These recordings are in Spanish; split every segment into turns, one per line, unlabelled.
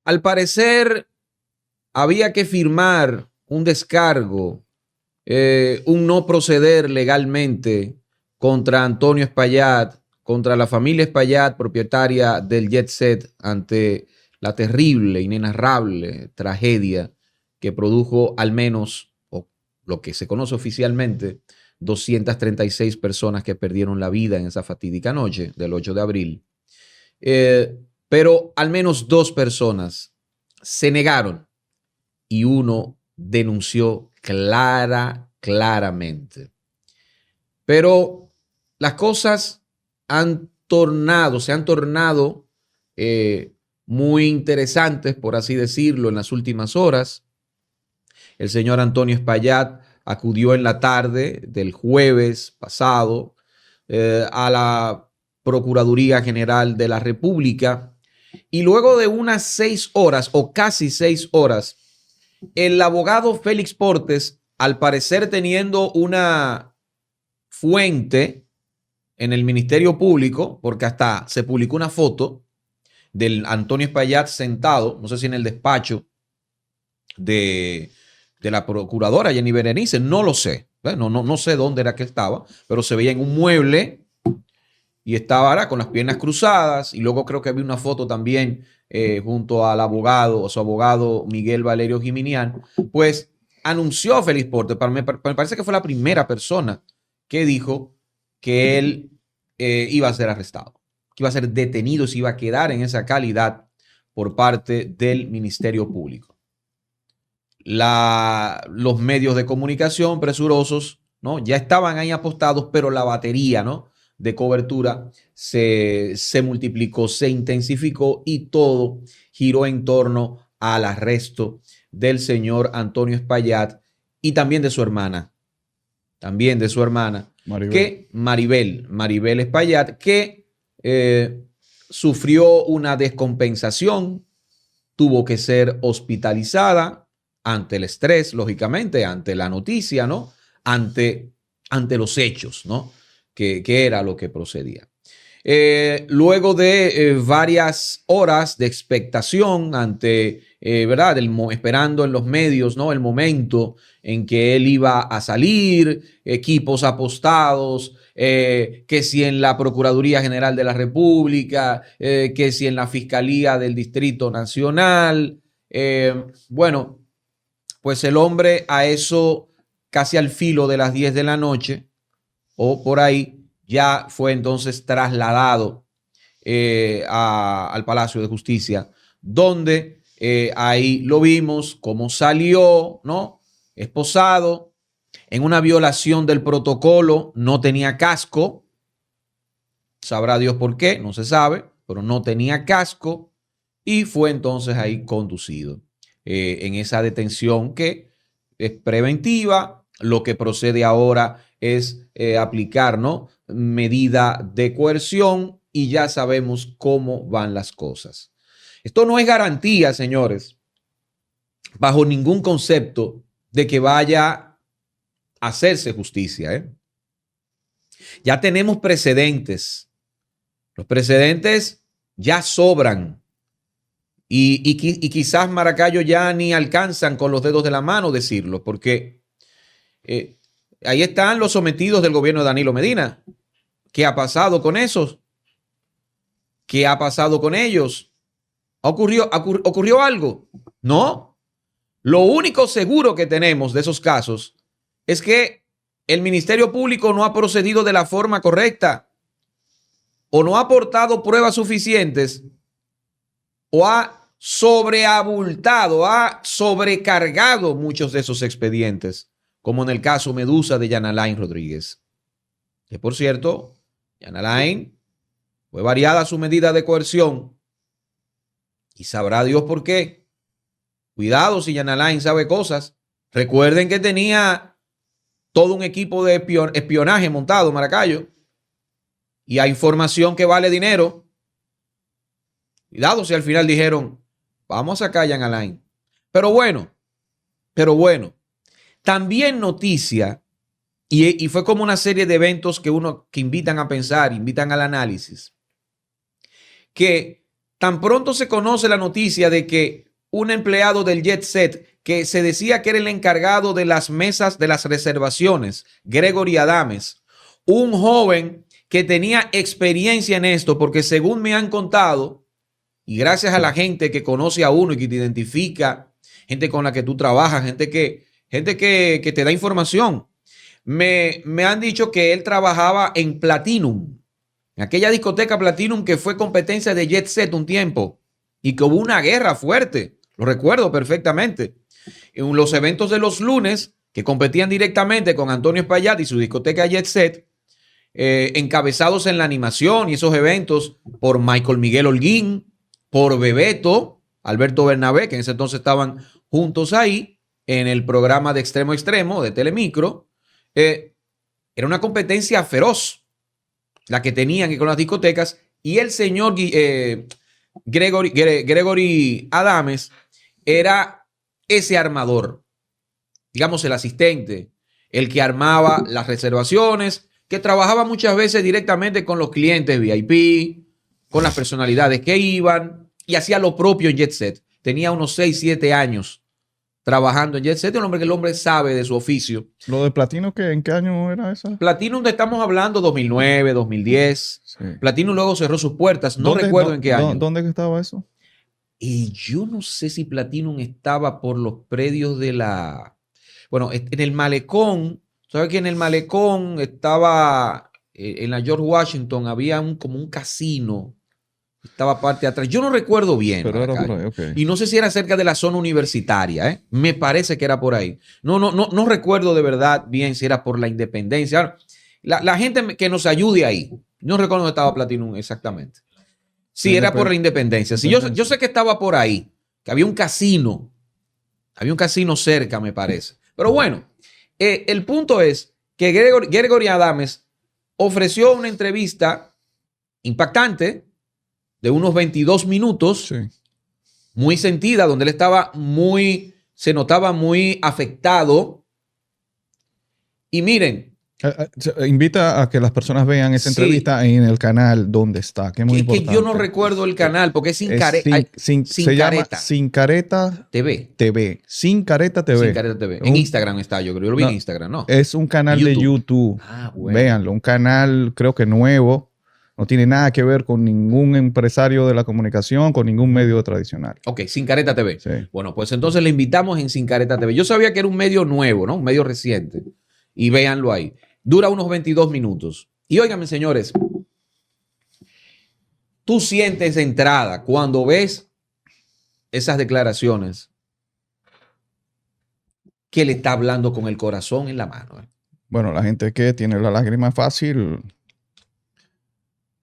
Al parecer, había que firmar un descargo, un no proceder legalmente contra Antonio Espaillat, contra la familia Espaillat, propietaria del Jet Set, ante la terrible, inenarrable tragedia que produjo al menos, o lo que se conoce oficialmente, 236 personas que perdieron la vida en esa fatídica noche del 8 de abril. Pero al menos 2 personas se negaron y uno denunció claramente. Pero las cosas se han tornado muy interesantes, por así decirlo, en las últimas horas. El señor Antonio Espaillat acudió en la tarde del jueves pasado a la Procuraduría General de la República y luego de unas 6 horas o casi 6 horas, el abogado Félix Portes, al parecer teniendo una fuente en el Ministerio Público, porque hasta se publicó una foto del Antonio Espaillat sentado, no sé si en el despacho de la procuradora Jenny Berenice, no lo sé, no sé dónde era que estaba, pero se veía en un mueble y estaba ahora con las piernas cruzadas, y luego creo que vi una foto también junto al abogado, o su abogado Miguel Valerio Jiminián, pues anunció Félix Portes, me parece que fue la primera persona que dijo que él iba a ser arrestado, que iba a ser detenido y se iba a quedar en esa calidad por parte del Ministerio Público. Los medios de comunicación presurosos, ¿no?, ya estaban ahí apostados, pero la batería, ¿no?, de cobertura se multiplicó, se intensificó y todo giró en torno al arresto del señor Antonio Espaillat y también de su hermana, Maribel Espaillat, que sufrió una descompensación, tuvo que ser hospitalizada ante el estrés, lógicamente, ante la noticia, ¿no?, ante los hechos, ¿no?, que era lo que procedía. Luego de varias horas de expectación ante, ¿verdad?, esperando en los medios, ¿no?, el momento en que él iba a salir, equipos apostados, que si en la Procuraduría General de la República, que si en la Fiscalía del Distrito Nacional. Bueno, pues el hombre a eso, casi al filo de las 10 de la noche, o por ahí, ya fue entonces trasladado al Palacio de Justicia, donde ahí lo vimos cómo salió, ¿no?, esposado, en una violación del protocolo, no tenía casco, sabrá Dios por qué, no se sabe, pero no tenía casco, y fue entonces ahí conducido en esa detención que es preventiva. Lo que procede ahora es aplicar, ¿no?, medida de coerción, y ya sabemos cómo van las cosas. Esto no es garantía, señores, bajo ningún concepto, de que vaya a hacerse justicia. Ya tenemos precedentes. Los precedentes ya sobran. Y quizás, Maracayo, ya ni alcanzan con los dedos de la mano decirlo, porque ahí están los sometidos del gobierno de Danilo Medina. ¿Qué ha pasado con esos? ¿Qué ha pasado con ellos? ¿Ocurrió algo? No. Lo único seguro que tenemos de esos casos es que el Ministerio Público no ha procedido de la forma correcta, o no ha aportado pruebas suficientes, o ha sobreabultado, ha sobrecargado muchos de esos expedientes, como en el caso Medusa de Yana Lain Rodríguez. Que, por cierto, Yana Lain fue variada su medida de coerción, y sabrá Dios por qué. Cuidado si Yana Lain sabe cosas. Recuerden que tenía todo un equipo de espionaje montado, Maracayo, y hay información que vale dinero. Cuidado si al final dijeron, vamos a sacar a Yana Lain. Pero bueno, también noticia, y fue como una serie de eventos que invitan a pensar, invitan al análisis, que tan pronto se conoce la noticia de que un empleado del Jet Set, que se decía que era el encargado de las mesas de las reservaciones, Gregory Adames, un joven que tenía experiencia en esto, porque según me han contado, y gracias a la gente que conoce a uno y que te identifica, gente con la que tú trabajas, gente que te da información, me han dicho que él trabajaba en Platinum, en aquella discoteca Platinum que fue competencia de Jet Set un tiempo y que hubo una guerra fuerte, lo recuerdo perfectamente. En los eventos de los lunes, que competían directamente con Antonio Espaillat y su discoteca Jet Set, encabezados en la animación y esos eventos por Michael Miguel Holguín, por Bebeto, Alberto Bernabé, que en ese entonces estaban juntos ahí en el programa de Extremo a Extremo de Telemicro. Era una competencia feroz la que tenían con las discotecas, y el señor Gregory Adames era ese armador, digamos el asistente, el que armaba las reservaciones, que trabajaba muchas veces directamente con los clientes VIP, con las personalidades que iban, y hacía lo propio en Jet Set. Tenía unos 6, 7 años trabajando en Jet Set, un hombre que el hombre sabe de su oficio.
¿Lo de Platino en qué año era eso?
Platinum, estamos hablando 2009, 2010. Sí. Platinum luego cerró sus puertas, no recuerdo en qué año.
¿Dónde estaba eso?
Y yo no sé si Platinum estaba por los predios de la... Bueno, en el Malecón. ¿Sabes que en el Malecón estaba, en la George Washington, había como un casino? Estaba parte de atrás. Yo no recuerdo bien.
Pero era por ahí, okay.
Y no sé si era cerca de la zona universitaria, ¿eh? Me parece que era por ahí. No recuerdo de verdad bien si era por la Independencia. Ahora, la gente que nos ayude ahí. No recuerdo dónde estaba Platinum exactamente. Sí, era por la Independencia. Sí, yo sé que estaba por ahí, que había un casino. Había un casino cerca, me parece. Pero bueno, el punto es que Gregory Adames ofreció una entrevista impactante de unos 22 minutos, sí, muy sentida, donde él estaba se notaba muy afectado. Y miren.
Invita a que las personas vean esa entrevista en el canal donde está, que es muy importante.
Que yo no recuerdo el canal porque es Sin Careta.
Se llama Sin Careta TV. Sin Careta TV.
Sin Careta TV. En Instagram está, yo creo. Yo lo vi en Instagram, ¿no?
Es un canal de YouTube.
Ah, bueno.
Véanlo, un canal creo que nuevo. No tiene nada que ver con ningún empresario de la comunicación, con ningún medio tradicional.
Ok, Sin Careta TV.
Sí.
Bueno, pues entonces le invitamos en Sin Careta TV. Yo sabía que era un medio nuevo, ¿no? Un medio reciente. Y véanlo ahí. Dura unos 22 minutos. Y óigame, señores, tú sientes de entrada cuando ves esas declaraciones que le está hablando con el corazón en la mano.
Bueno, la gente que tiene la lágrima fácil,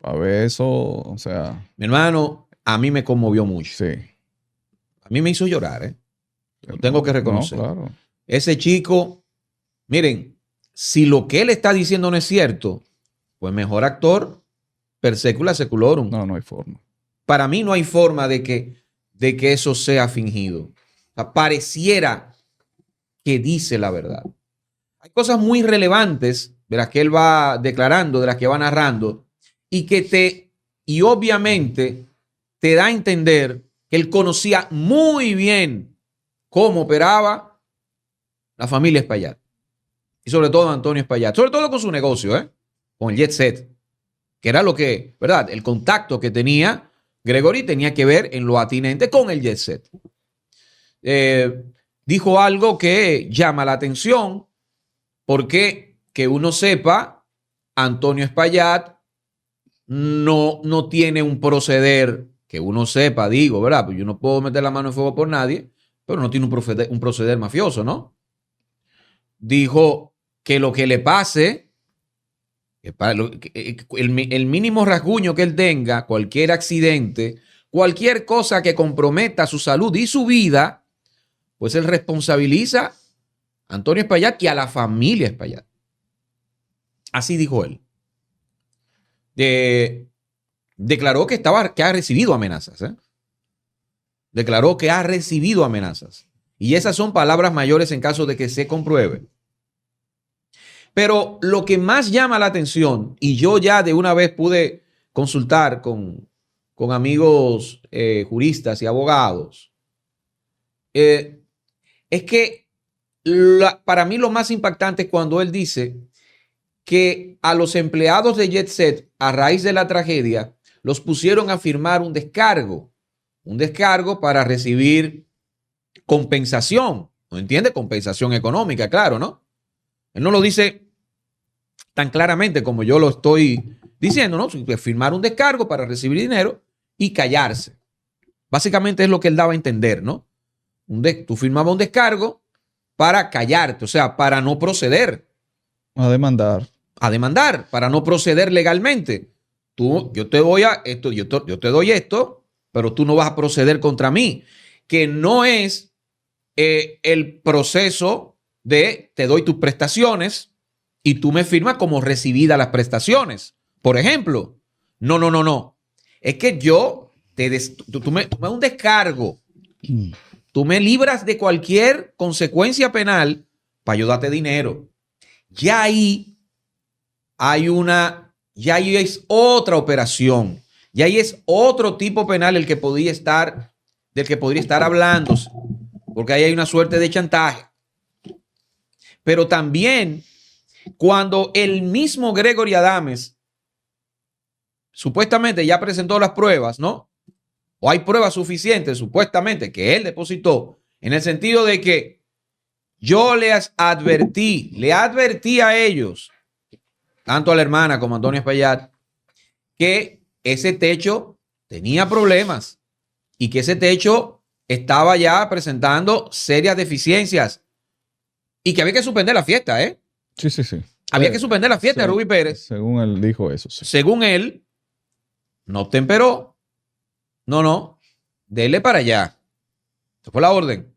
a ver eso, o sea...
Mi hermano, a mí me conmovió mucho.
Sí.
A mí me hizo llorar, ¿eh? Lo tengo que reconocer.
No, claro.
Ese chico, miren, si lo que él está diciendo no es cierto, pues mejor actor per secula seculorum.
No hay forma.
Para mí no hay forma de que eso sea fingido. O sea, pareciera que dice la verdad. Hay cosas muy relevantes de las que él va declarando, de las que va narrando, y obviamente te da a entender que él conocía muy bien cómo operaba la familia Espaillat. Y sobre todo Antonio Espaillat, sobre todo con su negocio, con el Jet Set, que era lo que, ¿verdad? El contacto que tenía Gregory tenía que ver en lo atinente con el Jet Set. Dijo algo que llama la atención, porque que uno sepa, Antonio Espaillat no tiene un proceder, que uno sepa, digo, ¿verdad? Pues yo no puedo meter la mano en fuego por nadie, pero no tiene un proceder mafioso, ¿no? Dijo que lo que le pase, el mínimo rasguño que él tenga, cualquier accidente, cualquier cosa que comprometa su salud y su vida, pues él responsabiliza a Antonio Espaillat y a la familia Espaillat. Así dijo él. Declaró que ha recibido amenazas. Declaró que ha recibido amenazas. Y esas son palabras mayores en caso de que se compruebe. Pero lo que más llama la atención, y yo ya de una vez pude consultar con con amigos juristas y abogados, es que para mí lo más impactante es cuando él dice que a los empleados de Jet Set, a raíz de la tragedia, los pusieron a firmar un descargo para recibir compensación, ¿no entiende? Compensación económica, claro, ¿no? Él no lo dice tan claramente como yo lo estoy diciendo, ¿no? Firmar un descargo para recibir dinero y callarse. Básicamente es lo que él daba a entender, ¿no? Tú firmabas un descargo para callarte, o sea, para no proceder.
A demandar.
A demandar, para no proceder legalmente. Yo te doy esto, pero tú no vas a proceder contra mí. Que no es el proceso de te doy tus prestaciones y tú me firmas como recibida las prestaciones. Por ejemplo, no. Es que tú me das un descargo. Tú me libras de cualquier consecuencia penal para yo darte dinero. Ya ahí es otra operación. Ya ahí es otro tipo penal del que podría estar hablando, porque ahí hay una suerte de chantaje. Pero también cuando el mismo Gregory Adames supuestamente ya presentó las pruebas, ¿no? O hay pruebas suficientes, supuestamente, que él depositó, en el sentido de que yo le advertí a ellos, tanto a la hermana como a Antonio Espaillat, que ese techo tenía problemas y que ese techo estaba ya presentando serias deficiencias y que había que suspender la fiesta, ¿eh?
Sí.
Había que suspender la fiesta de Rubí Pérez.
Según él dijo eso, sí.
Según él, no temperó. No, dele para allá. Esa fue la orden.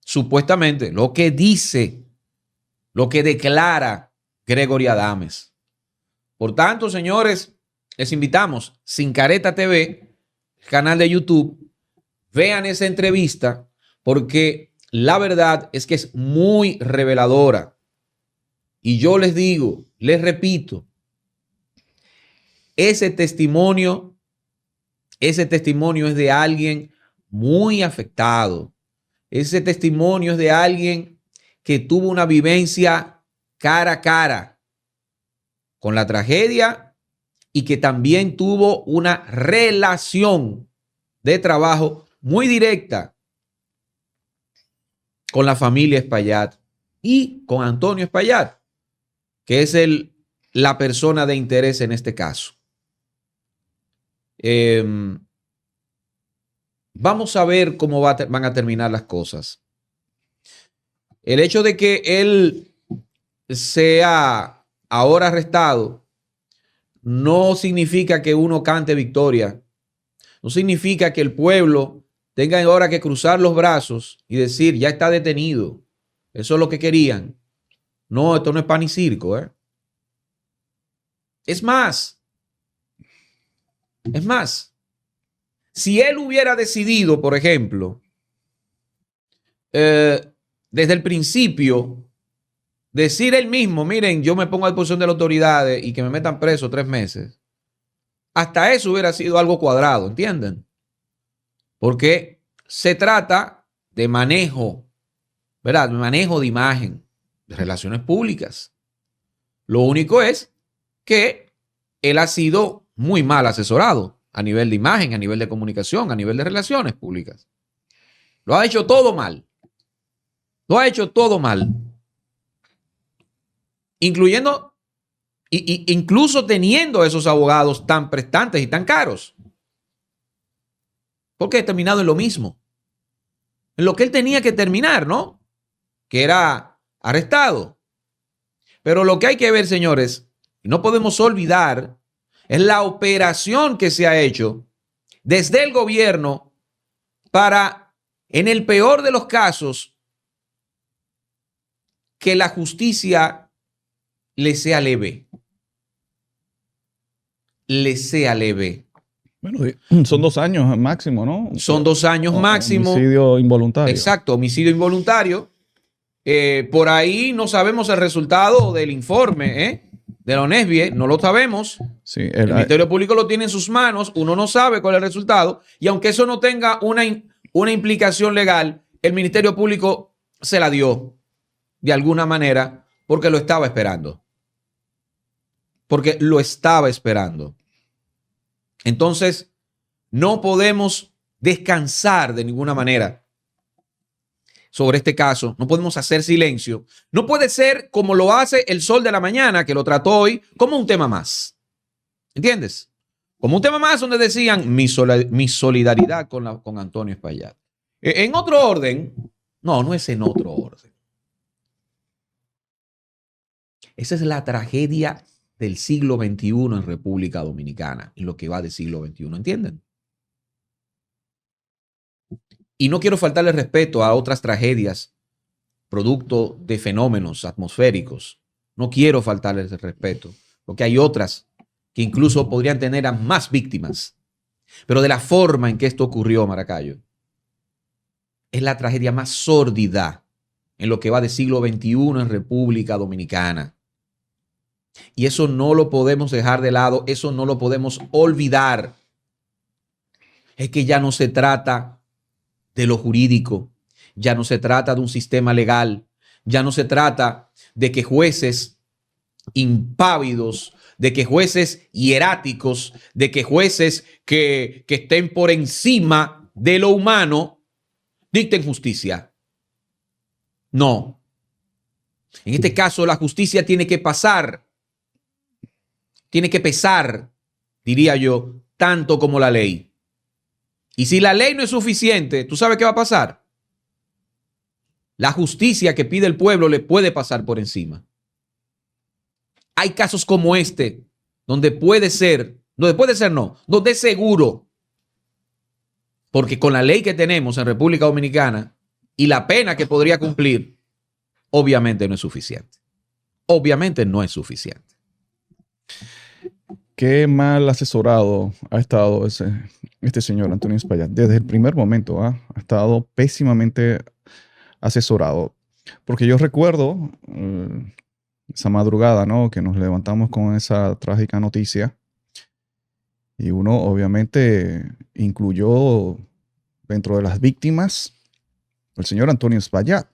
Supuestamente, lo que dice, lo que declara Gregory Adames. Por tanto, señores, les invitamos, Sin Careta TV, canal de YouTube, vean esa entrevista porque la verdad es que es muy reveladora. Y yo les digo, les repito, ese testimonio es de alguien muy afectado. Ese testimonio es de alguien que tuvo una vivencia cara a cara con la tragedia y que también tuvo una relación de trabajo muy directa con la familia Espaillat y con Antonio Espaillat, que es la persona de interés en este caso. Vamos a ver cómo van a terminar las cosas. El hecho de que él sea ahora arrestado no significa que uno cante victoria. No significa que el pueblo tenga ahora que cruzar los brazos y decir, ya está detenido. Eso es lo que querían. No, esto no es pan y circo, ¿eh? Es más, si él hubiera decidido, por ejemplo, desde el principio, decir él mismo, miren, yo me pongo a disposición de las autoridades y que me metan preso 3 meses, hasta eso hubiera sido algo cuadrado, ¿entienden? Porque se trata de manejo, ¿verdad? De manejo de imagen, de relaciones públicas. Lo único es que él ha sido muy mal asesorado a nivel de imagen, a nivel de comunicación, a nivel de relaciones públicas. Lo ha hecho todo mal. Incluso teniendo esos abogados tan prestantes y tan caros. Porque ha terminado en lo mismo. En lo que él tenía que terminar, ¿no? Que era arrestado. Pero lo que hay que ver, señores, y no podemos olvidar, es la operación que se ha hecho desde el gobierno para, en el peor de los casos, que la justicia le sea leve.
Bueno, son 2 años máximo, ¿no?
Son 2 años máximo.
Homicidio involuntario.
Exacto, homicidio involuntario. Por ahí no sabemos el resultado del informe, de la ONESBIE, no lo sabemos.
Sí,
El Ministerio Público lo tiene en sus manos, uno no sabe cuál es el resultado, y aunque eso no tenga una implicación legal, el Ministerio Público se la dio de alguna manera porque lo estaba esperando. Porque lo estaba esperando. Entonces, no podemos descansar de ninguna manera sobre este caso. No podemos hacer silencio. No puede ser como lo hace el Sol de la Mañana, que lo trató hoy como un tema más. ¿Entiendes? Como un tema más donde decían mi solidaridad con Antonio Espaillat. En otro orden, no es en otro orden. Esa es la tragedia del siglo XXI en República Dominicana, en lo que va del siglo XXI, ¿entienden? Y no quiero faltarle respeto a otras tragedias producto de fenómenos atmosféricos. No quiero faltarle ese respeto, porque hay otras que incluso podrían tener a más víctimas. Pero de la forma en que esto ocurrió, Maracayo, es la tragedia más sórdida en lo que va del siglo XXI en República Dominicana. Y eso no lo podemos dejar de lado, eso no lo podemos olvidar. Es que ya no se trata de lo jurídico, ya no se trata de un sistema legal, ya no se trata de que jueces impávidos, de que jueces hieráticos, de que jueces que estén por encima de lo humano dicten justicia. No. En este caso, la justicia tiene que pasar, tiene que pesar, diría yo, tanto como la ley. Y si la ley no es suficiente, ¿tú sabes qué va a pasar? La justicia que pide el pueblo le puede pasar por encima. Hay casos como este, donde puede ser no, donde es seguro. Porque con la ley que tenemos en República Dominicana y la pena que podría cumplir, obviamente no es suficiente. Obviamente no es suficiente.
Qué mal asesorado ha estado este señor Antonio Espaillat. Desde el primer momento ha estado pésimamente asesorado. Porque yo recuerdo esa madrugada, ¿no? Que nos levantamos con esa trágica noticia. Y uno obviamente incluyó dentro de las víctimas el señor Antonio Espaillat.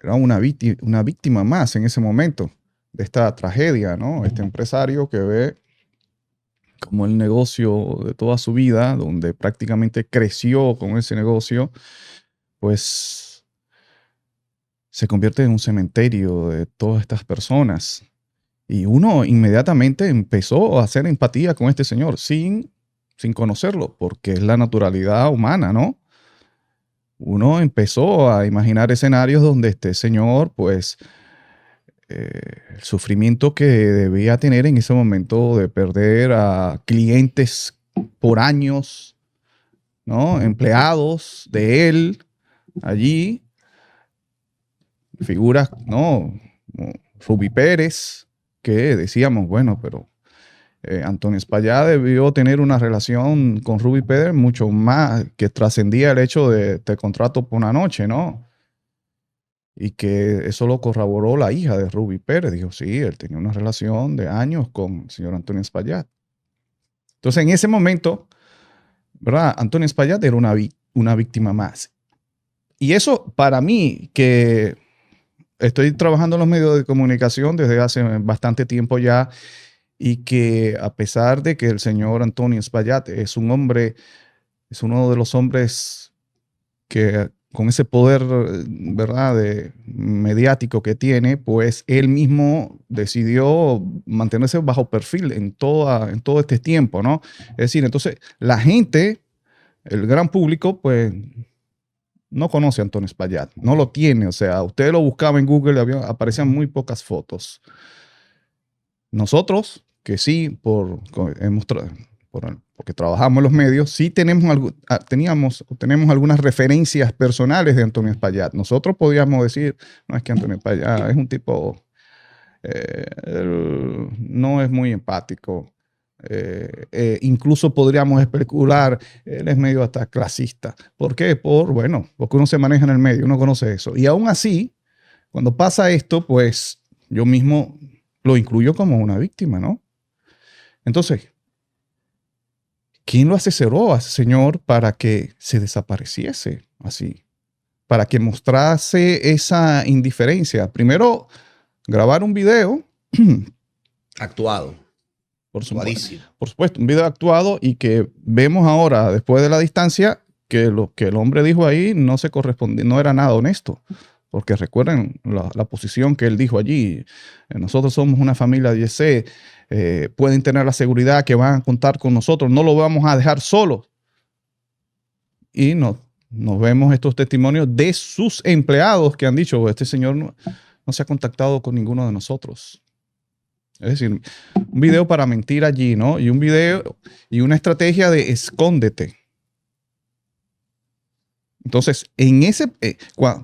Era una víctima más en ese momento de esta tragedia, ¿no? Este empresario que ve como el negocio de toda su vida, donde prácticamente creció con ese negocio, pues se convierte en un cementerio de todas estas personas. Y uno inmediatamente empezó a hacer empatía con este señor sin conocerlo, porque es la naturalidad humana, ¿no? Uno empezó a imaginar escenarios donde este señor, pues, el sufrimiento que debía tener en ese momento de perder a clientes por años, ¿no? Empleados de él allí, figuras, ¿no? Como Ruby Pérez, que decíamos, bueno, pero Antonio Espaillat debió tener una relación con Ruby Pérez mucho más que trascendía el hecho de contrato por una noche, ¿no? Y que eso lo corroboró la hija de Ruby Pérez. Dijo, sí, él tenía una relación de años con el señor Antonio Espaillat. Entonces, en ese momento, ¿verdad? Antonio Espaillat era una víctima más. Y eso, para mí, que estoy trabajando en los medios de comunicación desde hace bastante tiempo ya, y que a pesar de que el señor Antonio Espaillat es un hombre, es uno de los hombres que con ese poder, ¿verdad?, mediático que tiene, pues él mismo decidió mantenerse bajo perfil en todo este tiempo, ¿no? Es decir, entonces la gente, el gran público, pues no conoce a Antonio Espaillat, no lo tiene, o sea, usted lo buscaba en Google, aparecían muy pocas fotos. Nosotros, que sí, porque trabajamos en los medios, sí tenemos algunas referencias personales de Antonio Espaillat. Nosotros podíamos decir, no, es que Antonio Espaillat es un tipo, no es muy empático. Incluso podríamos especular, él es medio hasta clasista. ¿Por qué? Porque uno se maneja en el medio, uno conoce eso. Y aún así, cuando pasa esto, pues yo mismo lo incluyó como una víctima, ¿no? Entonces, ¿quién lo asesoró a ese señor para que se desapareciese así? Para que mostrase esa indiferencia. Primero, grabar un video,
Actuado.
por
Actuadísimo.
supuesto, un video actuado y que vemos ahora, después de la distancia, que lo que el hombre dijo ahí no se correspondía, no era nada honesto. Porque recuerden la posición que él dijo allí. Nosotros somos una familia de YC, pueden tener la seguridad que van a contar con nosotros, no lo vamos a dejar solo. Y nos vemos estos testimonios de sus empleados que han dicho, este señor no se ha contactado con ninguno de nosotros. Es decir, un video para mentir allí, ¿no? Y un video y una estrategia de escóndete. Entonces,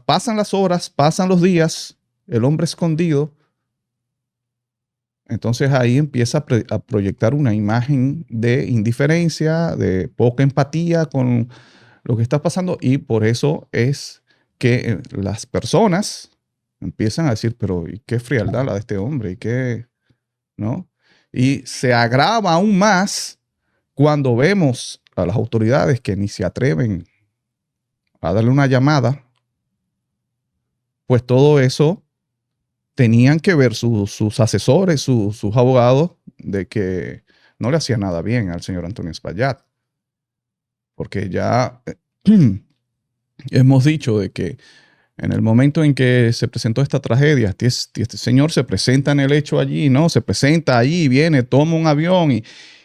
pasan las horas, pasan los días, el hombre escondido, entonces ahí empieza a proyectar una imagen de indiferencia, de poca empatía con lo que está pasando, y por eso es que las personas empiezan a decir, pero ¿y qué frialdad la de este hombre? ¿Y qué? ¿No? Y se agrava aún más cuando vemos a las autoridades que ni se atreven a darle una llamada, pues todo eso tenían que ver sus asesores, sus abogados, de que no le hacía nada bien al señor Antonio Espaillat. Porque ya hemos dicho de que en el momento en que se presentó esta tragedia, este señor se presenta en el hecho allí, ¿no? Se presenta allí, viene, toma un avión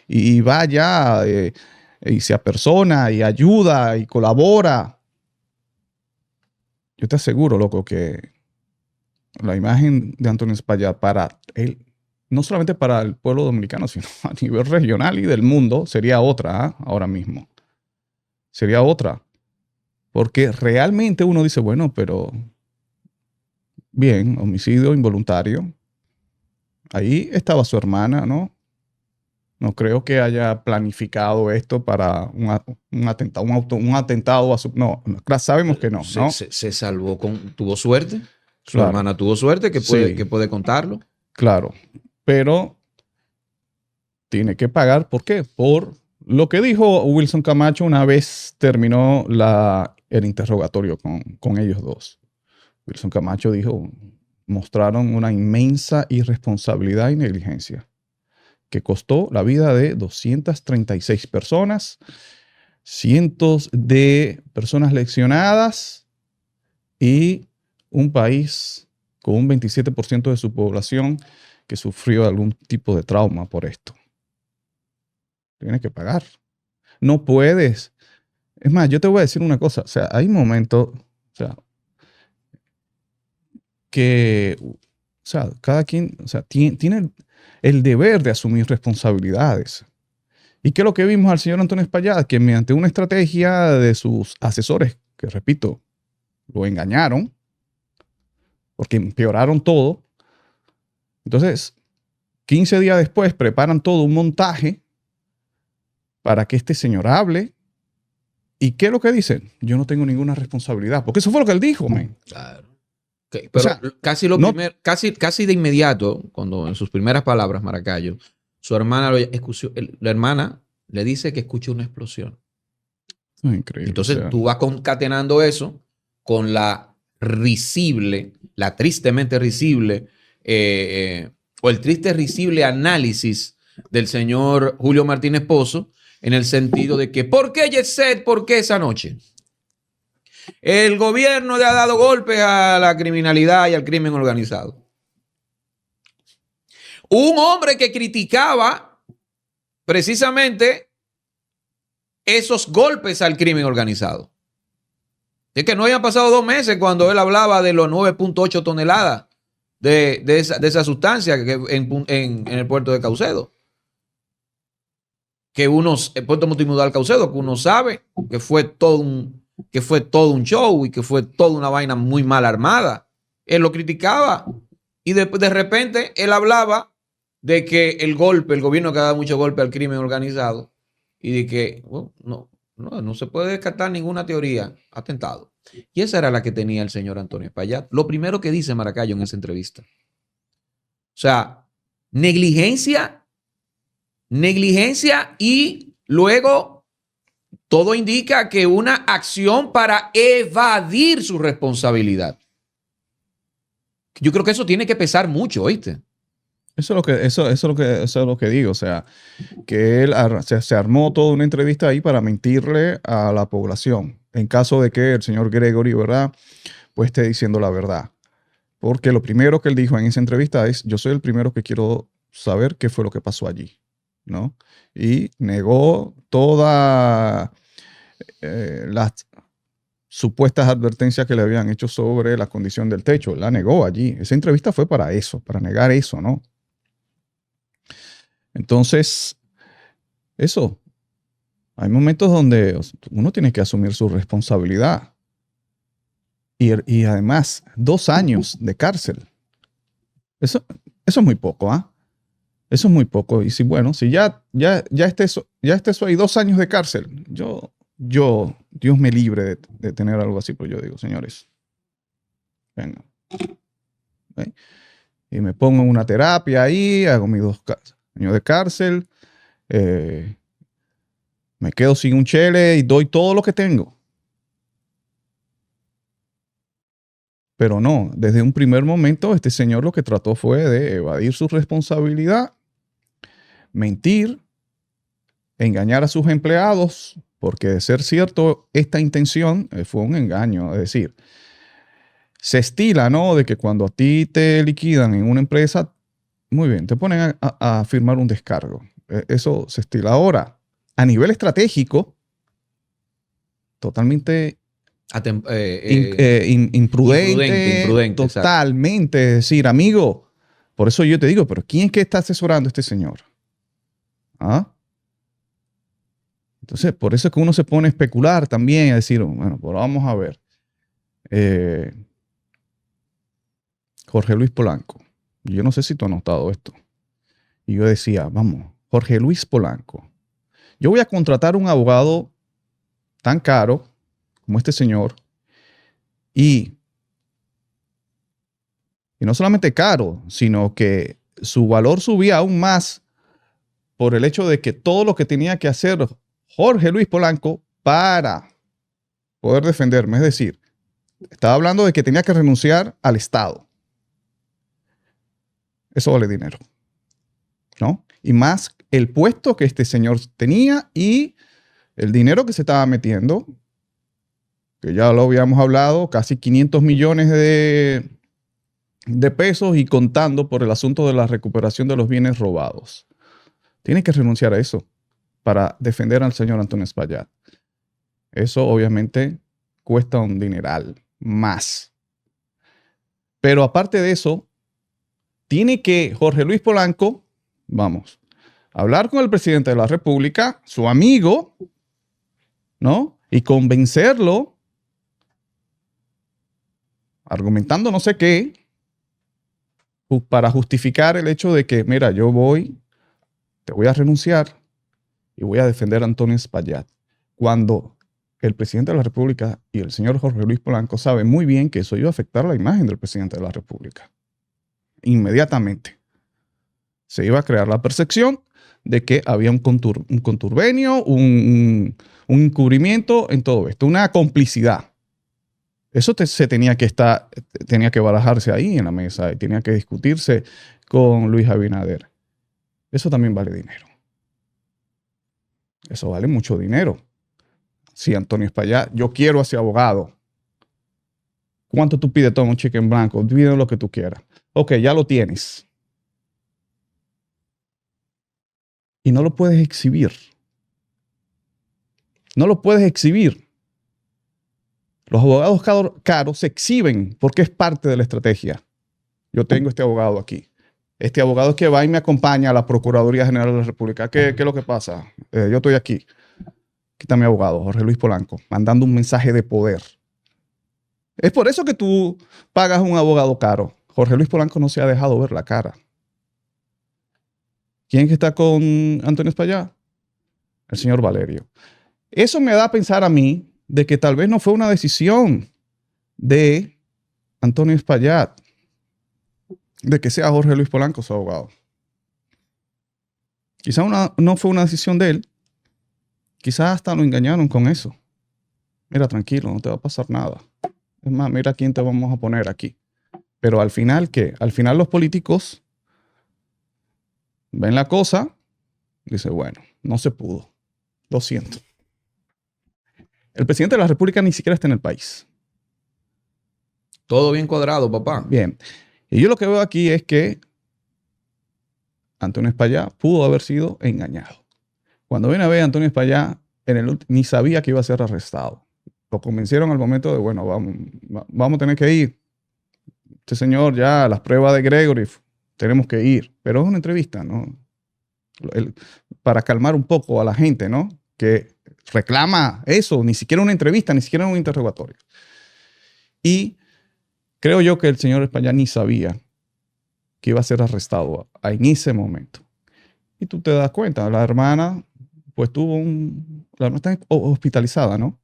y va allá y se apersona y ayuda y colabora. Yo te aseguro, loco, que la imagen de Antonio Espaillat para él, no solamente para el pueblo dominicano, sino a nivel regional y del mundo, sería otra, ¿eh? Ahora mismo. Sería otra. Porque realmente uno dice, bueno, pero bien, homicidio involuntario. Ahí estaba su hermana, ¿no? No creo que haya planificado esto para un atentado, un atentado a su... No, sabemos que no, ¿no?
Se salvó, tuvo suerte. Su
Claro.
hermana tuvo suerte,
Sí.
que puede contarlo.
Claro, pero tiene que pagar, ¿por qué? Por lo que dijo Wilson Camacho una vez terminó el interrogatorio con ellos dos. Wilson Camacho dijo, mostraron una inmensa irresponsabilidad y negligencia que costó la vida de 236 personas, cientos de personas lesionadas y un país con un 27% de su población que sufrió algún tipo de trauma por esto. Tienes que pagar. No puedes. Es más, yo te voy a decir una cosa. O sea, hay momentos, o sea, que, o sea, cada quien, o sea, tiene el deber de asumir responsabilidades. ¿Y qué es lo que vimos al señor Antonio Espaillat? Que mediante una estrategia de sus asesores, que repito, lo engañaron, porque empeoraron todo. Entonces, 15 días después preparan todo un montaje para que este señor hable. ¿Y qué es lo que dicen? Yo no tengo ninguna responsabilidad. Porque eso fue lo que él dijo, man.
Claro. Okay, pero
O sea,
casi de inmediato, cuando en sus primeras palabras, Maracayo, su hermana la hermana le dice que escucha una explosión.
Es increíble.
Entonces tú vas concatenando eso con la risible, la tristemente risible, o el triste risible análisis del señor Julio Martínez Pozo, en el sentido de que, ¿por qué Yeset? ¿Por qué esa noche? El gobierno le ha dado golpes a la criminalidad y al crimen organizado. Un hombre que criticaba precisamente esos golpes al crimen organizado. Es que no habían pasado 2 meses cuando él hablaba de los 9.8 toneladas de esa sustancia que en el puerto de Caucedo. El puerto multimodal Caucedo, que uno sabe que fue todo un show y que fue toda una vaina muy mal armada. Él lo criticaba y de repente él hablaba de que el gobierno que ha dado mucho golpe al crimen organizado y de que no se puede descartar ninguna teoría, atentado. Y esa era la que tenía el señor Antonio Espaillat. Lo primero que dice Maracayo en esa entrevista. O sea, Negligencia y luego todo indica que una acción para evadir su responsabilidad. Yo creo que eso tiene que pesar mucho, ¿oíste?
Eso es lo que digo. O sea, que él se armó toda una entrevista ahí para mentirle a la población. En caso de que el señor Gregory, ¿verdad?, pues esté diciendo la verdad. Porque lo primero que él dijo en esa entrevista es: yo soy el primero que quiero saber qué fue lo que pasó allí, ¿no? Y negó todas las supuestas advertencias que le habían hecho sobre la condición del techo. La negó allí. Esa entrevista fue para eso, para negar eso, ¿no? Entonces, eso, hay momentos donde uno tiene que asumir su responsabilidad. Y además, 2 años de cárcel. Eso es muy poco, ¿ah? Eso es muy poco. Y si, bueno, si ya esté eso ahí, 2 años de cárcel, Dios me libre de tener algo así, pero yo digo, señores, venga. ¿Okay? Y me pongo en una terapia ahí, hago mis 2 años de cárcel, me quedo sin un chele y doy todo lo que tengo. Pero no, desde un primer momento este señor lo que trató fue de evadir su responsabilidad, mentir, engañar a sus empleados, porque de ser cierto esta intención fue un engaño. Es decir, se estila, ¿no?, de que cuando a ti te liquidan en una empresa, muy bien, te ponen a firmar un descargo. Eso se estila. Ahora, a nivel estratégico, totalmente imprudente, totalmente. Exacto. Es decir, amigo, por eso yo te digo, pero ¿quién es que está asesorando a este señor? ¿Ah? Entonces, por eso es que uno se pone a especular también, a decir, bueno, pues vamos a ver. Jorge Luis Polanco. Yo no sé si tú has notado esto. Y yo decía, vamos, Jorge Luis Polanco, yo voy a contratar un abogado tan caro como este señor, y no solamente caro, sino que su valor subía aún más por el hecho de que todo lo que tenía que hacer Jorge Luis Polanco para poder defenderme, es decir, estaba hablando de que tenía que renunciar al Estado. Eso vale dinero, ¿no? Y más el puesto que este señor tenía y el dinero que se estaba metiendo, que ya lo habíamos hablado, casi 500 millones de pesos, y contando por el asunto de la recuperación de los bienes robados. Tiene que renunciar a eso para defender al señor Antonio Espaillat. Eso obviamente cuesta un dineral más. Pero aparte de eso, tiene que Jorge Luis Polanco, vamos, hablar con el presidente de la República, su amigo, ¿no? Y convencerlo, argumentando no sé qué, para justificar el hecho de que, mira, te voy a renunciar y voy a defender a Antonio Espaillat. Cuando el presidente de la República y el señor Jorge Luis Polanco saben muy bien que eso iba a afectar la imagen del presidente de la República. Inmediatamente se iba a crear la percepción de que había un contubernio, un encubrimiento en todo esto, una complicidad. Eso tenía que barajarse ahí en la mesa y tenía que discutirse con Luis Abinader. Eso también vale dinero. Eso vale mucho dinero. Sí, Antonio Espaillat, yo quiero a ese abogado. ¿Cuánto tú pides? Toma un cheque en blanco, pide lo que tú quieras. Ok, ya lo tienes. Y no lo puedes exhibir. No lo puedes exhibir. Los abogados caros se exhiben porque es parte de la estrategia. Yo tengo este abogado aquí. Este abogado es que va y me acompaña a la Procuraduría General de la República. ¿Qué es lo que pasa? Yo estoy aquí. Aquí está mi abogado, Jorge Luis Polanco, mandando un mensaje de poder. Es por eso que tú pagas un abogado caro. Jorge Luis Polanco no se ha dejado ver la cara. ¿Quién está con Antonio Espaillat? El señor Valerio. Eso me da a pensar a mí de que tal vez no fue una decisión de Antonio Espaillat de que sea Jorge Luis Polanco su abogado. Quizás no fue una decisión de él. Quizás hasta lo engañaron con eso. Mira, tranquilo, no te va a pasar nada. Es más, mira quién te vamos a poner aquí. Pero al final, ¿qué? Al final los políticos ven la cosa y dicen, bueno, no se pudo. Lo siento. El presidente de la República ni siquiera está en el país.
Todo bien cuadrado, papá.
Bien. Y yo lo que veo aquí es que Antonio Espaillá pudo haber sido engañado. Cuando viene a ver a Antonio Espaillá, ni sabía que iba a ser arrestado. Lo convencieron al momento de, bueno, vamos a tener que ir. Este señor ya, las pruebas de Gregory, tenemos que ir. Pero es una entrevista, ¿no? Para calmar un poco a la gente, ¿no? Que reclama eso, ni siquiera una entrevista, ni siquiera un interrogatorio. Y creo yo que el señor Espaillá ni sabía que iba a ser arrestado en ese momento. Y tú te das cuenta, la hermana, pues la hermana está hospitalizada, ¿no?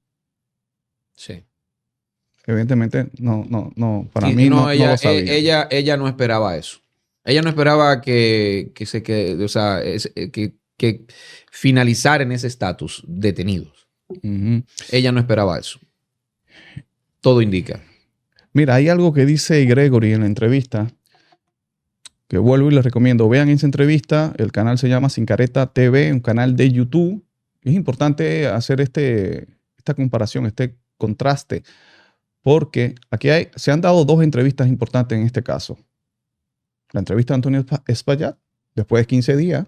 Sí.
Evidentemente, para
Sí,
mí no
ella,
lo sabía.
ella no esperaba eso. Ella no esperaba que finalizara en ese estatus detenidos.
Uh-huh.
Ella no esperaba eso. Todo indica.
Mira, hay algo que dice Gregory en la entrevista que vuelvo y les recomiendo. Vean esa entrevista. El canal se llama Sin Careta TV, un canal de YouTube. Es importante hacer esta comparación, este contraste, porque aquí se han dado dos entrevistas importantes en este caso. La entrevista de Antonio Espaillat, después de 15 días,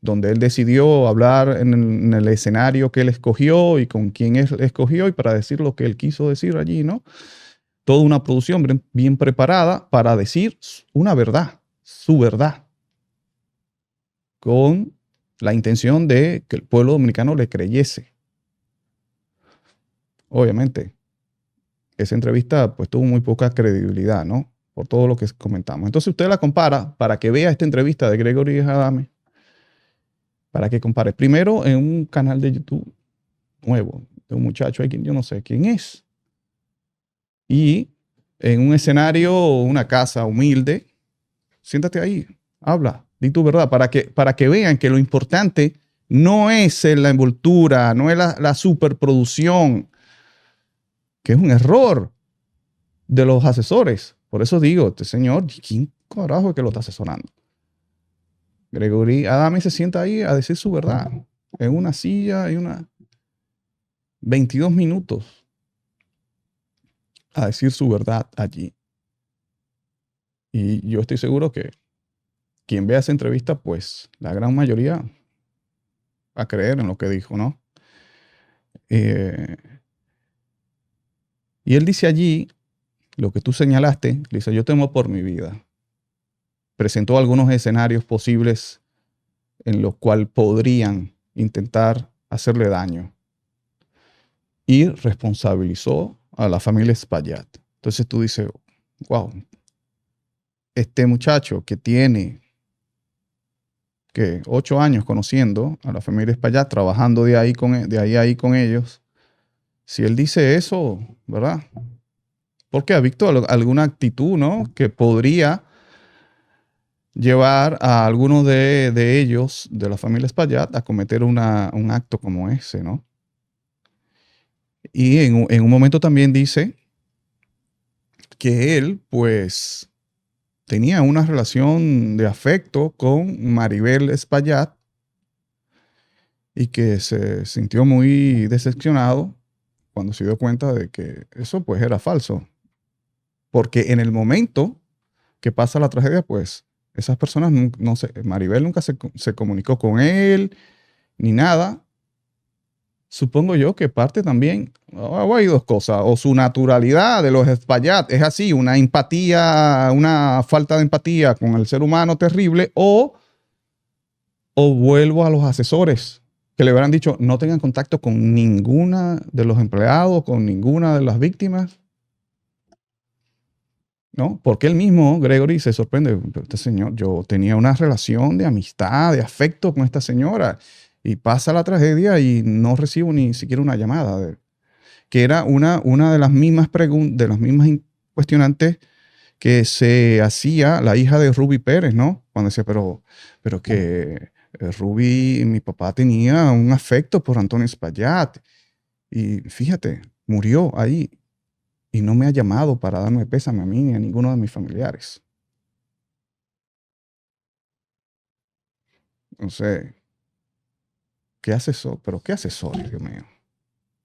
donde él decidió hablar en el escenario que él escogió y con quién él escogió y para decir lo que él quiso decir allí, ¿no? Toda una producción bien preparada para decir una verdad, su verdad, con la intención de que el pueblo dominicano le creyese. Obviamente, esa entrevista pues tuvo muy poca credibilidad, ¿no? Por todo lo que comentamos. Entonces usted la compara para que vea esta entrevista de Gregory Adame, para que compare. Primero en un canal de YouTube nuevo, de un muchacho ahí que yo no sé quién es. Y en un escenario, una casa humilde, siéntate ahí, habla, di tu verdad, para que vean que lo importante no es la envoltura, no es la superproducción, que es un error de los asesores. Por eso digo, este señor, ¿quién carajo es que lo está asesorando? Gregory Adame se sienta ahí a decir su verdad, en una silla, 22 minutos a decir su verdad allí. Y yo estoy seguro que quien vea esa entrevista, pues la gran mayoría va a creer en lo que dijo, ¿no? Y él dice allí, lo que tú señalaste, dice, yo temo por mi vida. Presentó algunos escenarios posibles en los cuales podrían intentar hacerle daño. Y responsabilizó a la familia Espaillat. Entonces tú dices, wow, este muchacho que tiene 8 años conociendo a la familia Espaillat, trabajando de ahí con ellos, si él dice eso, ¿verdad? Porque ha visto alguna actitud, ¿no? Que podría llevar a algunos de ellos, de la familia Espaillat, a cometer un acto como ese, ¿no? Y en un momento también dice que él, pues, tenía una relación de afecto con Maribel Espaillat y que se sintió muy decepcionado cuando se dio cuenta de que eso, pues, era falso. Porque en el momento que pasa la tragedia, pues, esas personas, Maribel nunca se comunicó con él, ni nada. Supongo yo que parte también, hay dos cosas, o su naturalidad de los Espaillat es así, una empatía, una falta de empatía con el ser humano terrible, o vuelvo a los asesores que le hubieran dicho, no tengan contacto con ninguna de los empleados, con ninguna de las víctimas, ¿no? Porque él mismo, Gregory, se sorprende, este señor, yo tenía una relación de amistad, de afecto con esta señora, y pasa la tragedia y no recibo ni siquiera una llamada. Que era una de las mismas preguntas, de las mismas cuestionantes que se hacía la hija de Ruby Pérez, ¿no? Cuando decía, pero que Rubí, mi papá tenía un afecto por Antonio Espaillat y fíjate, murió ahí y no me ha llamado para darme pésame a mí ni a ninguno de mis familiares. No sé, ¿qué asesor? ¿Pero qué asesor, Dios mío?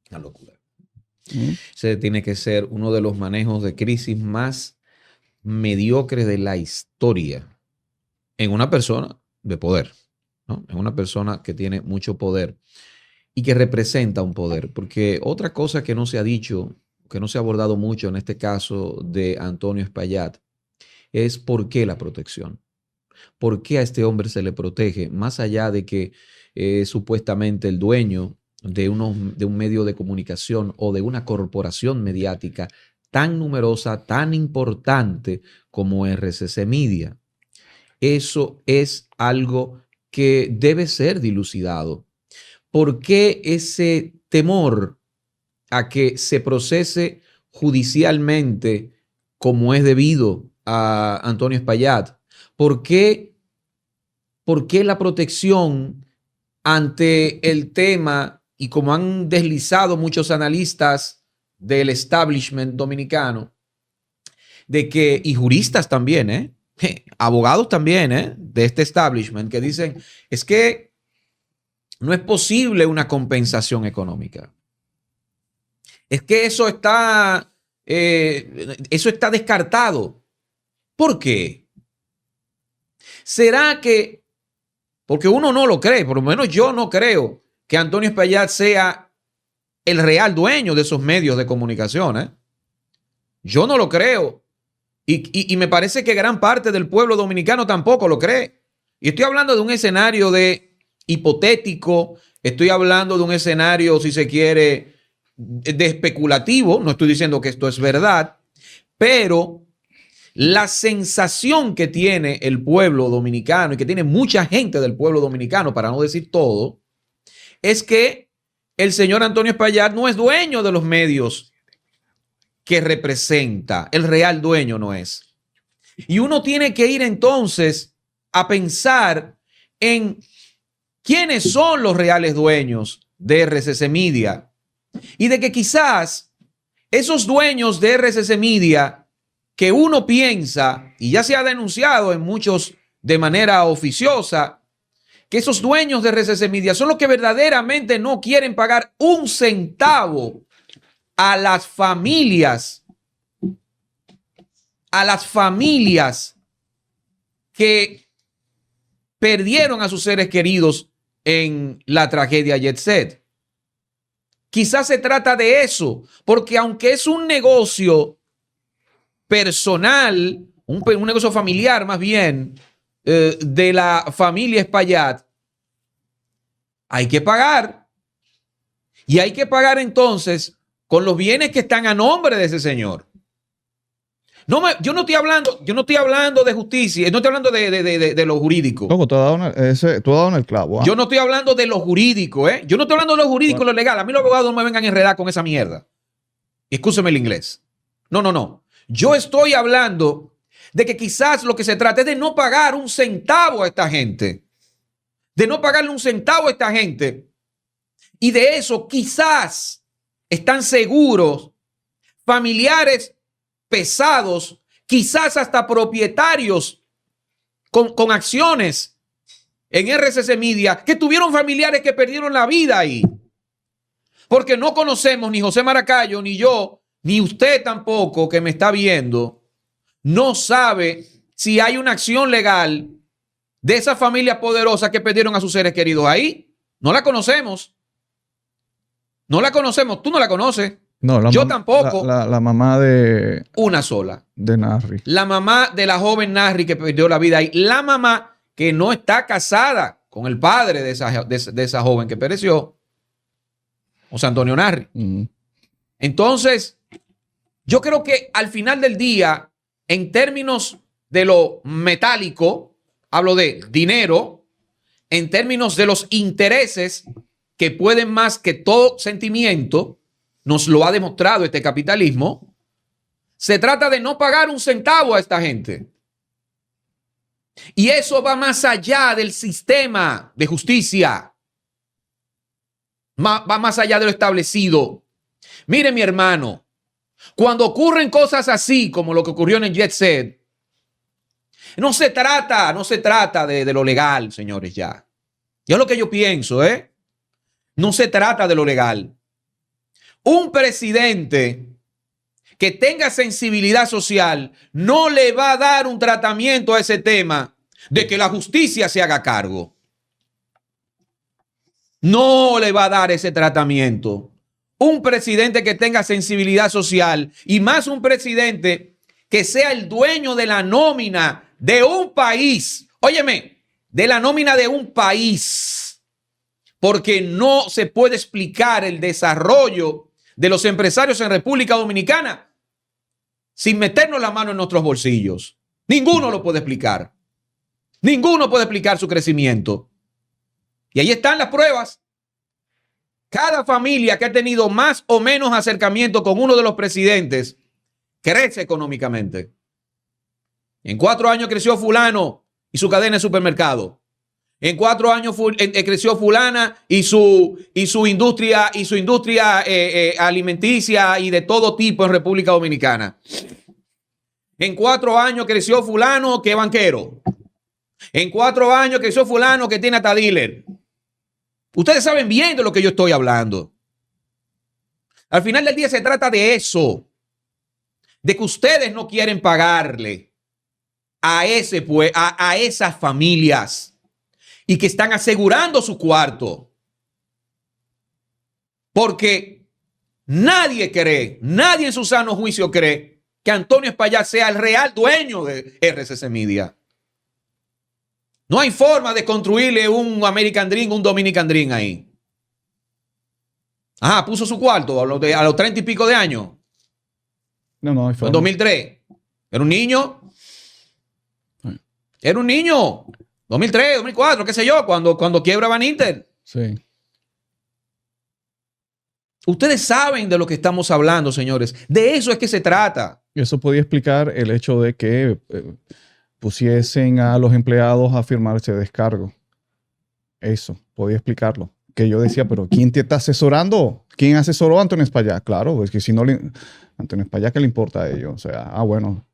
Una locura.
¿Mm?
Ese tiene que ser uno de los manejos de crisis más mediocres de la historia en una persona de poder, ¿no? En una persona que tiene mucho poder y que representa un poder. Porque otra cosa que no se ha dicho, que no se ha abordado mucho en este caso de Antonio Espaillat, es por qué la protección. ¿Por qué a este hombre se le protege? Más allá de que supuestamente el dueño de un medio de comunicación o de una corporación mediática tan numerosa, tan importante como RCC Media. Eso es algo que debe ser dilucidado. ¿Por qué ese temor a que se procese judicialmente como es debido a Antonio Espaillat? ¿Por qué la protección ante el tema y como han deslizado muchos analistas del establishment dominicano, de que, y juristas también, abogados también, de este establishment, que dicen, es que no es posible una compensación económica. Es que eso está descartado. ¿Por qué? ¿Será que, porque uno no lo cree, por lo menos yo no creo que Antonio Espaillat sea el real dueño de esos medios de comunicación? Yo no lo creo. Y me parece que gran parte del pueblo dominicano tampoco lo cree. Y estoy hablando de un escenario de hipotético, estoy hablando de un escenario, si se quiere, de especulativo. No estoy diciendo que esto es verdad, pero la sensación que tiene el pueblo dominicano y que tiene mucha gente del pueblo dominicano, para no decir todo, es que el señor Antonio Espaillat no es dueño de los medios que representa. El real dueño no es. Y uno tiene que ir entonces a pensar en quiénes son los reales dueños de RCC Media y de que quizás esos dueños de RCC Media que uno piensa, y ya se ha denunciado en muchos de manera oficiosa, que esos dueños de RCC Media son los que verdaderamente no quieren pagar un centavo a las familias que perdieron a sus seres queridos en la tragedia Jet Set. Quizás se trata de eso, porque aunque es un negocio personal, un negocio familiar más bien, de la familia Espaillat, hay que pagar. Y hay que pagar entonces con los bienes que están a nombre de ese señor. Yo no estoy hablando de justicia, no estoy hablando de lo jurídico.
Loco, tú has dado en el clavo.
Yo no estoy hablando de lo jurídico, Yo no estoy hablando de lo jurídico, lo legal. A mí los abogados no me vengan a enredar con esa mierda. Excúseme el inglés. No. Yo estoy hablando de que quizás lo que se trata es de no pagar un centavo a esta gente. De no pagarle un centavo a esta gente. Y de eso quizás están seguros familiares pesados, quizás hasta propietarios con acciones en RCC Media, que tuvieron familiares que perdieron la vida ahí. Porque no conocemos, ni José Maracayo, ni yo, ni usted tampoco que me está viendo, no sabe si hay una acción legal de esas familias poderosas que perdieron a sus seres queridos ahí. No la conocemos. No la conocemos. Tú no la conoces.
No,
yo tampoco.
La mamá de...
Una sola.
De Narri.
La mamá de la joven Narri que perdió la vida ahí. La mamá que no está casada con el padre de esa joven que pereció. José Antonio Narri. Entonces, yo creo que al final del día, en términos de lo metálico, hablo de dinero, en términos de los intereses que pueden más que todo sentimiento, nos lo ha demostrado este capitalismo, se trata de no pagar un centavo a esta gente. Y eso va más allá del sistema de justicia. Va más allá de lo establecido. Mire, mi hermano, cuando ocurren cosas así como lo que ocurrió en el Jet Set, no se trata de lo legal, señores, ya. Yo es lo que yo pienso, ¿eh? No se trata de lo legal. Un presidente que tenga sensibilidad social no le va a dar un tratamiento a ese tema de que la justicia se haga cargo. No le va a dar ese tratamiento. Un presidente que tenga sensibilidad social y más un presidente que sea el dueño de la nómina de un país. Óyeme, de la nómina de un país. Porque no se puede explicar el desarrollo de los empresarios en República Dominicana sin meternos la mano en nuestros bolsillos. Ninguno lo puede explicar. Ninguno puede explicar su crecimiento. Y ahí están las pruebas. Cada familia que ha tenido más o menos acercamiento con uno de los presidentes crece económicamente. En 4 años creció fulano y su cadena de supermercado. En 4 años creció fulana y su industria alimenticia y de todo tipo en República Dominicana. En 4 años creció fulano que es banquero. En 4 años creció fulano que tiene hasta dealer. Ustedes saben bien de lo que yo estoy hablando. Al final del día se trata de eso. De que ustedes no quieren pagarle a esas familias y que están asegurando su cuarto. Porque nadie en su sano juicio cree que Antonio Espaillat sea el real dueño de RCC Media. No hay forma de construirle un American Dream, un Dominican Dream ahí. Ajá, puso su cuarto a los 30 y pico de años.
No hay forma.
En 2003. Era un niño. Era un niño. 2003, 2004, qué sé yo, cuando quiebra Van Inter.
Sí.
Ustedes saben de lo que estamos hablando, señores. De eso es que se trata.
Eso podía explicar el hecho de que pusiesen a los empleados a firmarse descargo. Eso, podía explicarlo. Que yo decía, pero ¿quién te está asesorando? ¿Quién asesoró a Antonio Espaillat? Claro, es que si no Antonio Espaillat, ¿qué le importa a ellos? O sea, bueno,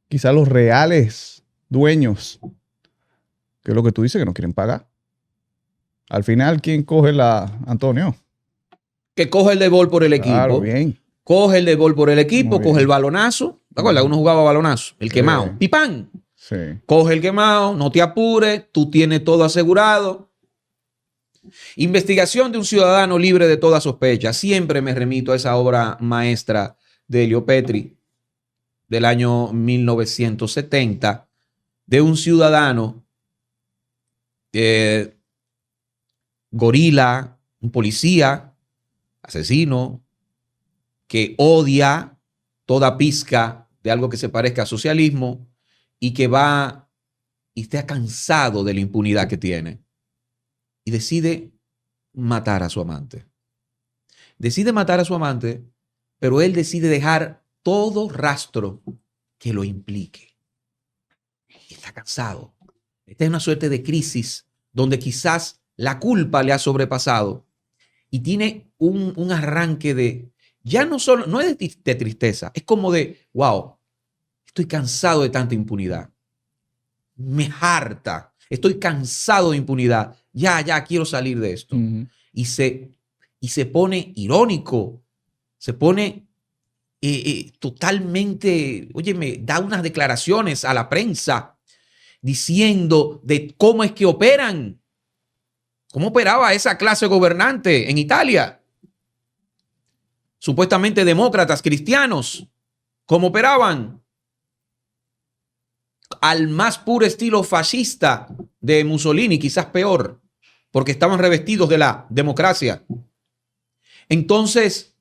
quizás los reales dueños, que es lo que tú dices, que no quieren pagar. Al final, ¿quién coge Antonio?
Que coge el de bol por el equipo.
Claro, bien.
Coge el de bol por el equipo,
Muy
coge
bien.
el balonazo. ¿Te acuerdas? Uno jugaba balonazo, el quemado. ¡Pipán!
Sí.
Coge el quemado, no te apures, tú tienes todo asegurado. Investigación de un ciudadano libre de toda sospecha. Siempre me remito a esa obra maestra de Elio Petri del año 1970, de un ciudadano gorila, un policía, asesino, que odia toda pizca de algo que se parezca a socialismo y que va y está cansado de la impunidad que tiene y decide matar a su amante. Decide matar a su amante, pero él decide dejar todo rastro que lo implique. Y está cansado. Esta es una suerte de crisis donde quizás la culpa le ha sobrepasado y tiene un arranque de, ya no solo, no es de tristeza, es como de, wow, estoy cansado de tanta impunidad. Me harta, estoy cansado de impunidad. Ya quiero salir de esto.
Uh-huh.
Y se pone irónico, se pone totalmente, óyeme, da unas declaraciones a la prensa diciendo de cómo es que operan, cómo operaba esa clase gobernante en Italia. Supuestamente demócratas, cristianos, cómo operaban al más puro estilo fascista de Mussolini, quizás peor, porque estaban revestidos de la democracia. Entonces,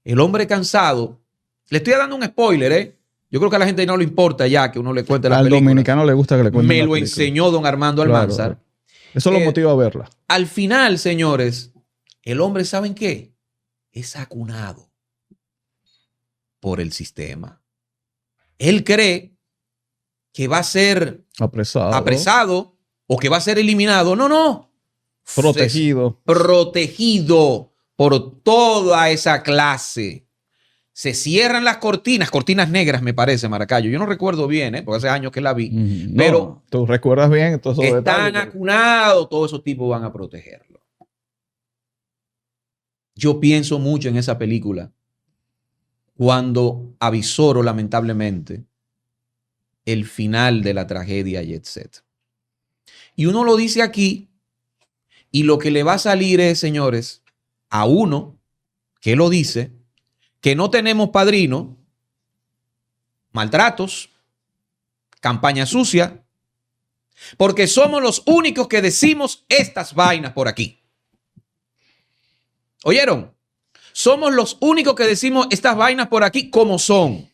el hombre cansado, le estoy dando un spoiler, ¿eh? Yo creo que a la gente no le importa ya que uno le cuente la película.
Al dominicano le gusta que le cuenten
Me
la
lo
película.
enseñó don Armando Almanzar.
Claro. Eso lo motiva a verla.
Al final, señores, el hombre, ¿saben qué? Es acunado por el sistema. Él cree que va a ser
Apresado.
apresado o que va a ser eliminado. No, no.
Protegido.
Protegido por toda esa clase. Se cierran las cortinas negras, me parece, Maracayo. Yo no recuerdo bien, porque hace años que la vi.
No,
pero
tú recuerdas bien todos esos
están
detalles.
acunados, todos esos tipos van a protegerlo. Yo pienso mucho en esa película cuando avisoro, lamentablemente, el final de la tragedia Jet Set. Y uno lo dice aquí, y lo que le va a salir es, señores, a uno que lo dice, que no tenemos padrino, maltratos, campaña sucia, porque somos los únicos que decimos estas vainas por aquí. ¿Oyeron? Somos los únicos que decimos estas vainas por aquí como son.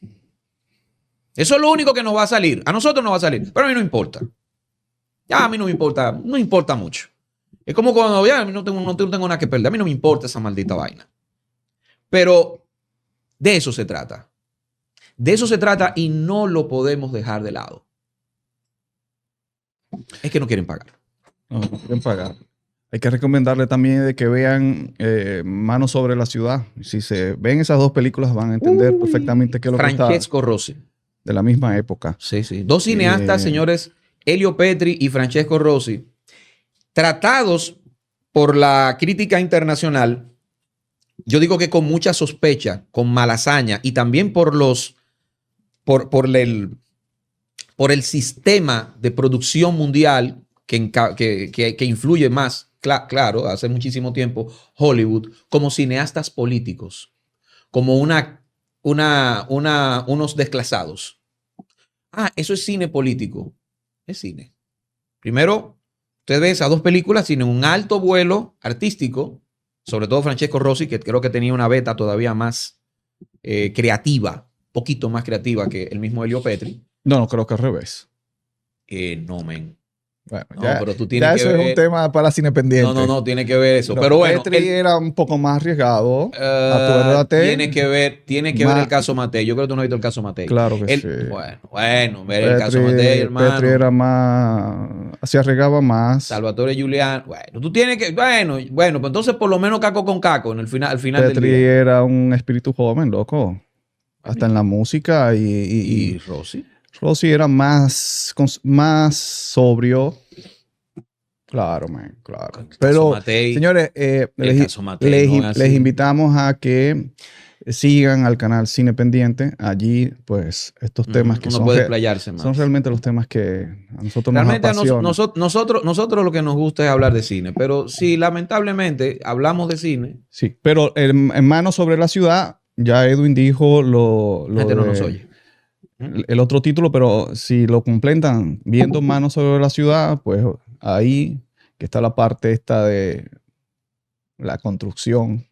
Eso es lo único que nos va a salir. A nosotros nos va a salir, pero a mí no importa. Ya a mí no me importa, no importa mucho. Es como cuando ya, no tengo nada que perder. A mí no me importa esa maldita vaina. Pero de eso se trata. De eso se trata y no lo podemos dejar de lado. Es que no quieren pagar.
No quieren pagar. Hay que recomendarle también de que vean Mano sobre la ciudad. Si se ven esas dos películas van a entender perfectamente qué es lo que está
Francesco Rossi.
de la misma época.
Sí, sí. Dos cineastas, señores, Elio Petri y Francesco Rossi, tratados por la crítica internacional, yo digo que con mucha sospecha, con mala hazaña y también por el sistema de producción mundial que influye más, claro, hace muchísimo tiempo, Hollywood, como cineastas políticos, como unos desclasados. Ah, eso es cine político. Es cine. Primero, usted ve esas dos películas, tienen un alto vuelo artístico, sobre todo Francesco Rossi, que creo que tenía una beta todavía más creativa, poquito más creativa que el mismo Elio Petri.
No, creo que al revés.
No, men.
Bueno,
No,
ya,
pero tú tienes
ya
que
eso
ver.
es un tema para cine pendiente.
No, tiene que ver eso.
No,
pero bueno,
Petri era un poco más arriesgado. Acuérdate.
Tiene que ver el caso Matei. Yo creo que tú no has visto el caso Matei.
Claro que sí.
Bueno, ver el caso Matei, hermano.
Petri era más, se arriesgaba más.
Salvatore Giuliani. Bueno, tú tienes que, bueno, pues entonces por lo menos caco con caco al final del
Petri
día.
era un espíritu joven, loco. Hasta en la música
¿Y Rossi?
Rossi era más sobrio. Claro, man, claro. Pero,
Matei,
señores, les invitamos a que sigan al canal Cine Pendiente. Allí, pues, estos temas que
puede explayarse más.
Son realmente los temas que a nosotros
realmente
nos apasionan.
Nosotros lo que nos gusta es hablar de cine, pero si lamentablemente hablamos de cine.
Sí, pero en Mano sobre la ciudad, ya Edwin dijo lo
la gente no nos oye.
El otro título, pero si lo completan viendo Mano sobre la ciudad, pues ahí que está la parte esta de la construcción,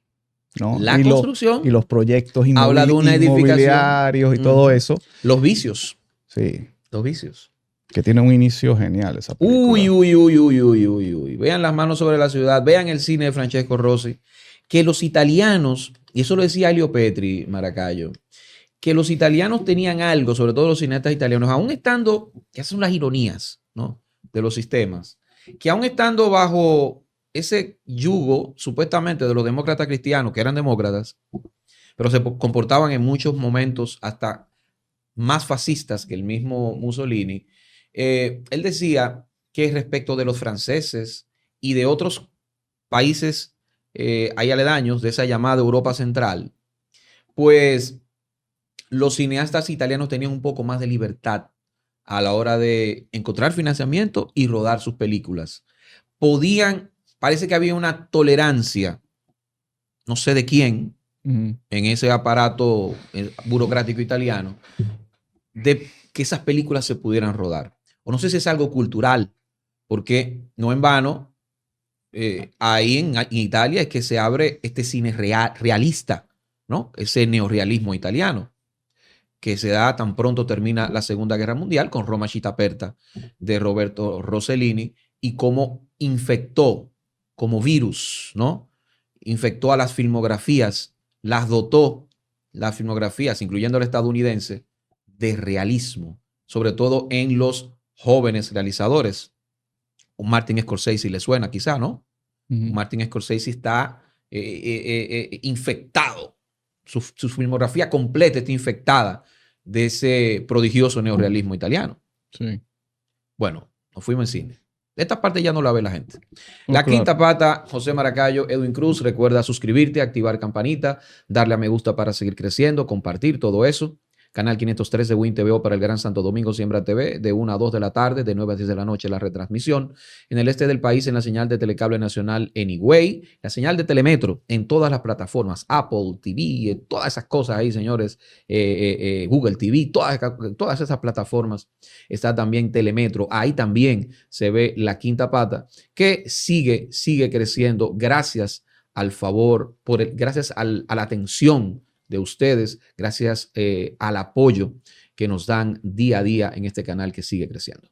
¿no?
La construcción.
Y los proyectos
habla de una
inmobiliarios y todo eso.
Los vicios.
Sí.
Los vicios.
Que tiene un inicio genial esa película.
Uy. Vean Las manos sobre la ciudad. Vean el cine de Francesco Rossi. Que los italianos, y eso lo decía Elio Petri, Maracayo, que los italianos tenían algo, sobre todo los cineastas italianos, aún estando, que son las ironías, ¿no?, de los sistemas, que aún estando bajo ese yugo, supuestamente, de los demócratas cristianos, que eran demócratas, pero se comportaban en muchos momentos hasta más fascistas que el mismo Mussolini, él decía que respecto de los franceses y de otros países ahí aledaños de esa llamada Europa Central, pues los cineastas italianos tenían un poco más de libertad a la hora de encontrar financiamiento y rodar sus películas. Parece que había una tolerancia, no sé de quién, en ese aparato burocrático italiano, de que esas películas se pudieran rodar. O no sé si es algo cultural, porque no en vano, ahí en Italia es que se abre este cine realista, ¿no? Ese neorrealismo italiano, que se da tan pronto termina la Segunda Guerra Mundial con Roma Città Aperta de Roberto Rossellini y cómo infectó como virus, ¿no? Infectó a las filmografías, las dotó, las filmografías, incluyendo la estadounidense, de realismo, sobre todo en los jóvenes realizadores. Un Martin Scorsese le suena quizá, ¿no? Martin Scorsese está infectado. Su filmografía completa está infectada de ese prodigioso neorrealismo italiano.
Sí.
Bueno, nos fuimos en cine. Esta parte ya no la ve la gente.
No,
La
claro.
Quinta Pata, José Maracayo, Edwin Cruz. Recuerda suscribirte, activar campanita, darle a me gusta para seguir creciendo, compartir todo eso. Canal 503 de Win TVO para el Gran Santo Domingo, Siembra TV, de 1 a 2 de la tarde, de 9 a 10 de la noche la retransmisión. En el este del país, en la señal de Telecable Nacional Anyway, la señal de Telemetro en todas las plataformas, Apple TV, todas esas cosas ahí, señores, Google TV, todas esas plataformas. Está también Telemetro, ahí también se ve La Quinta Pata, que sigue creciendo gracias al favor, gracias a la atención de ustedes, gracias al apoyo que nos dan día a día en este canal que sigue creciendo.